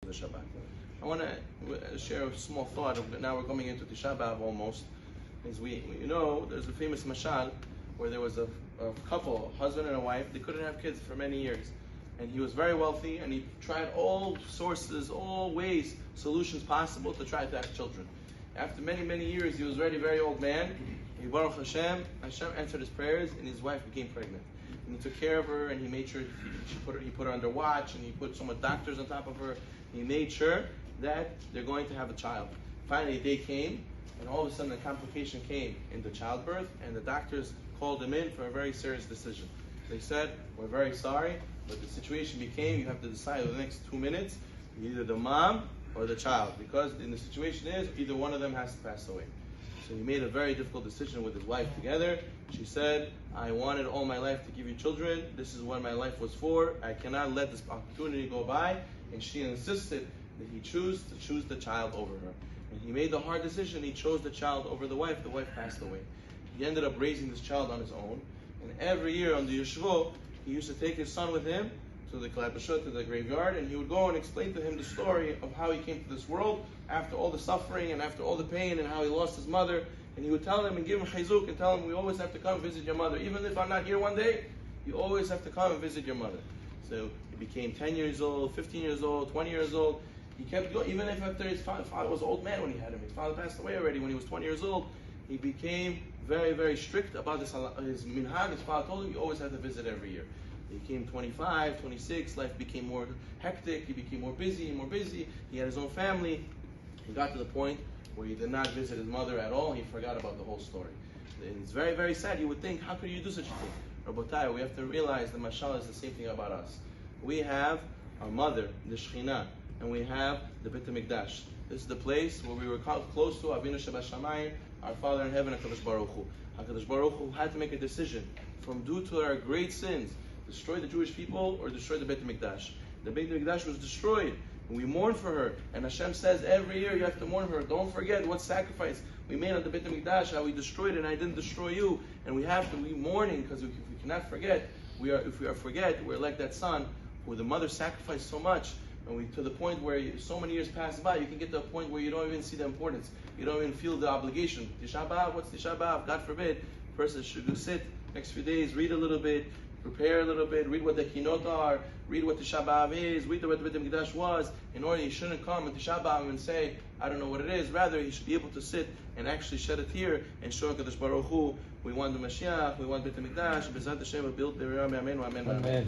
the Shabbat. I want to share a small thought. Now we're coming into Tisha B'Av almost. As we know, there's a famous mashal where there was a couple, a husband and a wife. They couldn't have kids for many years. And he was very wealthy, and he tried all sources, all ways, solutions possible to try to have children. After many, many years, he was already a very old man. Baruch Hashem answered his prayers, and his wife became pregnant. And he took care of her, and he made sure he put her under watch, and he put so much doctors on top of her. He made sure that they're going to have a child. Finally, a day came, and all of a sudden a complication came in the childbirth, and the doctors called him in for a very serious decision. They said, "We're very sorry, but the situation became you have to decide in the next 2 minutes, either the mom or the child, because in the situation is either one of them has to pass away." So he made a very difficult decision with his wife together. She said, "I wanted all my life to give you children. This is what my life was for. I cannot let this opportunity go by." And she insisted that he choose the child over her. And he made the hard decision. He chose the child over the wife. The wife passed away. He ended up raising this child on his own. And every year on the Yeshvo, he used to take his son with him to the Kalabashut, to the graveyard, and he would go and explain to him the story of how he came to this world after all the suffering and after all the pain and how he lost his mother. And he would tell him and give him chizuk and tell him, "We always have to come visit your mother. Even if I'm not here one day, you always have to come and visit your mother." So he became 10 years old, 15 years old, 20 years old. He kept going, even if after his father was an old man when he had him. His father passed away already when he was 20 years old. He became very, very strict about his minhag. His father told him, "You always have to visit every year." He became 25, 26, life became more hectic, he became more busy, he had his own family. He got to the point where he did not visit his mother at all, he forgot about the whole story. And it's very, very sad. You would think, how could you do such a thing? Rabotai, we have to realize the mashal is the same thing about us. We have our mother, the Shekhinah, and we have the Beit HaMikdash. This is the place where we were close to Avinu Shebashamayim, our Father in heaven, HaKadosh Baruch Hu. HaKadosh Baruch Hu had to make a decision from due to our great sins, destroy the Jewish people or destroy the Beit HaMikdash. The Beit HaMikdash was destroyed, and we mourn for her. And Hashem says every year you have to mourn her. Don't forget what sacrifice we made on the Beit HaMikdash, how we destroyed it, and I didn't destroy you. And we have to be mourning, because if we cannot forget, if we forget, we're like that son who the mother sacrificed so much, and to the point where so many years pass by, you can get to a point where you don't even see the importance. You don't even feel the obligation. Tisha B'Av, what's Tisha B'Av? God forbid. A person should go sit next few days, read a little bit, prepare a little bit, read what the kinot are, read what Tisha B'Av is, read what the Beit HaMikdash was. In order, you shouldn't come on Tisha B'Av and say, "I don't know what it is." Rather, you should be able to sit and actually shed a tear and show HaKadosh Baruch Hu, we want the Mashiach, we want Beit HaMikdash, B'ezrat Hashem, we'll build the Amen, Amen, Amen.